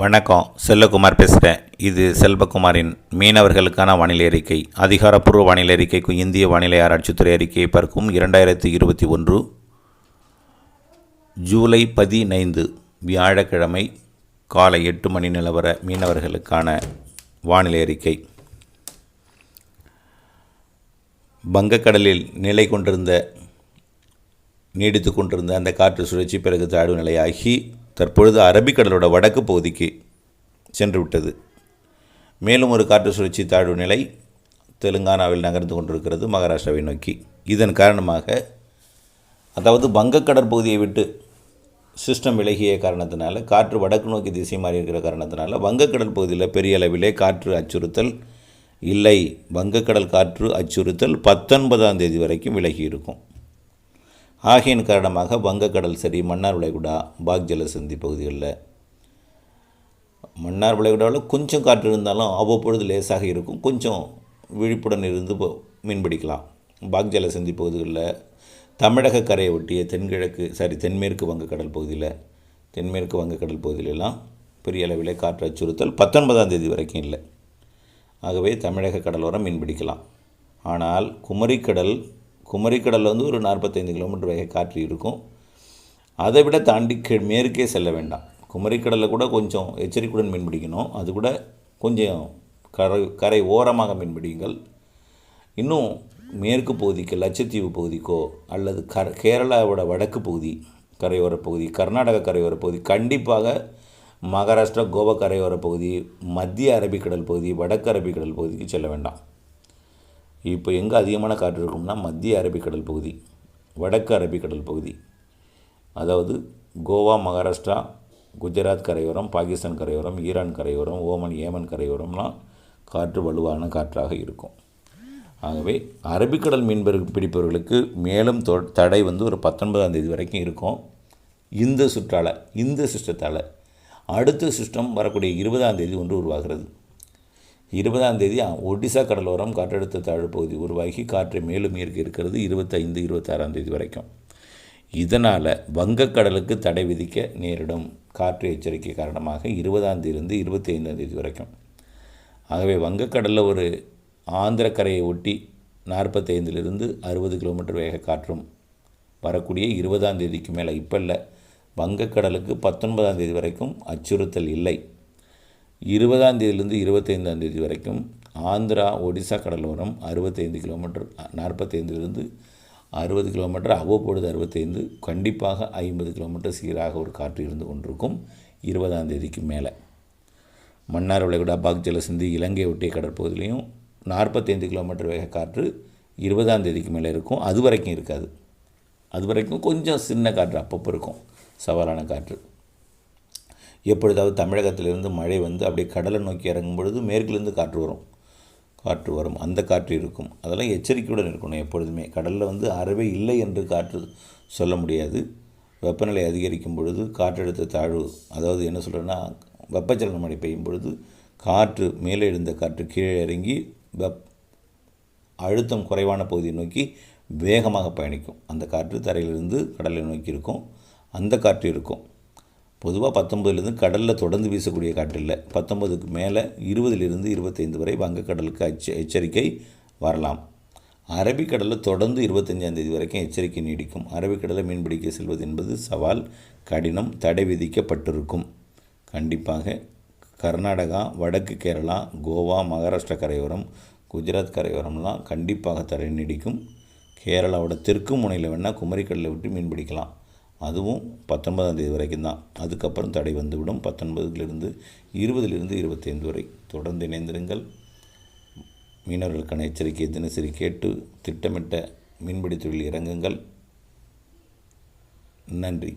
வணக்கம், செல்லகுமார் பேசுகிறேன். இது செல்வகுமாரின் மீனவர்களுக்கான வானிலை அறிக்கை. அதிகாரப்பூர்வ வானிலை அறிக்கைக்கு இந்திய வானிலை ஆராய்ச்சித்துறை அறிக்கையை பார்க்கும் 2021 ஜூலை 15 வியாழக்கிழமை காலை 8 மணி நிலவர மீனவர்களுக்கான வானிலை அறிக்கை. வங்கக்கடலில் நிலை கொண்டிருந்த நீடித்து கொண்டிருந்த அந்த காற்று சுழற்சி பிறகு தாழ்வு நிலையாகி தற்பொழுது அரபிக்கடலோட வடக்கு பகுதிக்கு சென்று விட்டது. மேலும் ஒரு காற்று சுழற்சி தாழ்வு நிலை தெலுங்கானாவில் நகர்ந்து கொண்டிருக்கிறது மகாராஷ்டிராவை நோக்கி. இதன் காரணமாக, அதாவது வங்கக்கடற்பகுதியை விட்டு சிஸ்டம் விலகிய காரணத்தினால, காற்று வடக்கு நோக்கி திசை மாறி இருக்கிற காரணத்தினால வங்கக்கடல் பகுதியில் பெரிய அளவிலே காற்று அச்சுறுத்தல் இல்லை. வங்கக்கடல் காற்று அச்சுறுத்தல் 19ஆம் தேதி வரைக்கும் விலகி இருக்கும். ஆகையின் காரணமாக வங்கக்கடல் சரி, மன்னார் வளைகுடா, பாக் ஜலசந்தி பகுதிகளில், மன்னார் வளைகுடாவில் கொஞ்சம் காற்று இருந்தாலும் அவ்வப்பொழுது லேசாக இருக்கும். கொஞ்சம் விழிப்புடன் இருந்து மீன்பிடிக்கலாம். பாக் ஜலசந்தி பகுதிகளில், தமிழக கரையை ஒட்டிய தென்மேற்கு வங்கக்கடல் பகுதியில், தென்மேற்கு வங்கக்கடல் பகுதியிலெல்லாம் பெரிய அளவில் காற்று அச்சுறுத்தல் 19ஆம் தேதி வரைக்கும் இல்லை. ஆகவே தமிழக கடலோரம் மீன்பிடிக்கலாம். ஆனால் குமரிக்கடலில் வந்து ஒரு 45 கிலோமீட்டர் வேக காற்று இருக்கும். அதை விட தாண்டி மேற்கே செல்ல வேண்டாம். குமரிக்கடலில் கூட கொஞ்சம் எச்சரிக்கையுடன் மீன்பிடிக்கணும். அது கூட கொஞ்சம் கரை ஓரமாக மீன்பிடிங்கள். இன்னும் மேற்கு பகுதிக்கு, லட்சத்தீவு பகுதிக்கோ அல்லது கேரளாவோட வடக்கு பகுதி கரையோர பகுதி, கர்நாடக கரையோர பகுதி, கண்டிப்பாக மகாராஷ்டிரா, கோவா கரையோர பகுதி, மத்திய அரபிக்கடல் பகுதி, வடக்கு அரபிக்கடல் பகுதிக்கு செல்ல வேண்டாம். இப்போ எங்கே அதிகமான காற்று இருக்கும்னா மத்திய அரபிக்கடல் பகுதி, வடக்கு அரபிக்கடல் பகுதி, அதாவது கோவா, மகாராஷ்டிரா, குஜராத் கரையோரம், பாகிஸ்தான் கரையோரம், ஈரான் கரையோரம், ஓமன், ஏமன் கரையோரம்லாம் காற்று வலுவான காற்றாக இருக்கும். ஆகவே அரபிக்கடல் மீன் பிடிப்பவர்களுக்கு மேலும் தடை வந்து ஒரு 19ஆம் தேதி வரைக்கும் இருக்கும். இந்த சிஸ்டத்தால் அடுத்த சிஸ்டம் வரக்கூடிய 20ஆம் தேதி ஒன்று உருவாகிறது. 20ஆம் தேதி ஒடிசா கடலோரம் காற்றழுத்த தாழ்வு பகுதி உருவாகி காற்றை மேலும் ஈர்க்க இருக்கிறது 25, 26ஆம் தேதி வரைக்கும். இதனால் வங்கக்கடலுக்கு தடை விதிக்க நேரிடும் காற்று எச்சரிக்கை காரணமாக 20ஆம் தேதியிலிருந்து 25ஆம் தேதி வரைக்கும். ஆகவே வங்கக்கடலில் ஒரு ஆந்திர கரையை ஒட்டி 45லிருந்து 60 கிலோமீட்டர் வேக காற்றும் வரக்கூடிய 20ஆம் தேதிக்கு மேலே, இப்போ இல்லை, வங்கக்கடலுக்கு 19ஆம் தேதி வரைக்கும் அச்சுறுத்தல் இல்லை. 20ஆம் தேதியிலிருந்து 25ஆம் தேதி வரைக்கும் ஆந்திரா, ஒடிசா கடலோரம் 65 கிலோமீட்டர், 45லிருந்து 60 கிலோமீட்டர், அவ்வப்பொழுது 65, கண்டிப்பாக 50 கிலோமீட்டர் சீராக ஒரு காற்று இருந்து கொண்டிருக்கும் 20ஆம் தேதிக்கு மேலே. மன்னார் வளைகுடா, பாக் ஜலசந்தி, இலங்கை ஒட்டிய கடற்பகுதியிலையும் 45 கிலோமீட்டர் வேக காற்று 20ஆம் தேதிக்கு மேலே இருக்கும். அது வரைக்கும் இருக்காது. அது வரைக்கும் கொஞ்சம் சின்ன காற்று அப்பப்போ இருக்கும், சவாலான காற்று. எப்பொழுதாவது தமிழகத்திலிருந்து மழை வந்து அப்படியே கடலை நோக்கி இறங்கும் பொழுது மேற்கிலிருந்து காற்று வரும். அந்த காற்று இருக்கும். அதெல்லாம் எச்சரிக்கையுடன் இருக்கணும் எப்பொழுதுமே. கடலில் வந்து அறவே இல்லை என்று காற்று சொல்ல முடியாது. வெப்பநிலை அதிகரிக்கும் பொழுது காற்றழுத்த தாழ்வு, அதாவது என்ன சொல்கிறேன்னா, வெப்பச்சலன மழை பெய்யும் பொழுது காற்று மேலே எழுந்த காற்று கீழே இறங்கி அழுத்தம் குறைவான பகுதியை நோக்கி வேகமாக பயணிக்கும். அந்த காற்று தரையிலிருந்து கடலை நோக்கி இருக்கும். அந்த காற்று இருக்கும். பொதுவாக 19லிருந்து கடலில் தொடர்ந்து வீசக்கூடிய காற்று இல்லை. 19க்கு மேலே 20லிருந்து 25 வரை வங்கக்கடலுக்கு எச்சரிக்கை வரலாம். அரபிக்கடலில் தொடர்ந்து 25ஆம் தேதி வரைக்கும் எச்சரிக்கை நீடிக்கும். அரபிக்கடலில் மீன்பிடிக்க செல்வது என்பது சவால், கடினம், தடை விதிக்கப்பட்டிருக்கும். கண்டிப்பாக கர்நாடகா, வடக்கு கேரளா, கோவா, மகாராஷ்டிரா கரையோரம், குஜராத் கரையோரம்லாம் கண்டிப்பாக தடை நீடிக்கும். கேரளாவோட தெற்கு முனையில் வேணால் குமரிக்கடலை விட்டு மீன்பிடிக்கலாம். அதுவும் 19ஆம் தேதி வரைக்கும் தான். அதுக்கப்புறம் தடை வந்துவிடும். 19லிருந்து 20லிருந்து 25 வரை. தொடர்ந்து இணைந்திருங்கள். மீனவர்களுக்கான எச்சரிக்கையை தினசரி கேட்டு திட்டமிட்ட மீன்பிடி தொழில் இறங்குங்கள். நன்றி.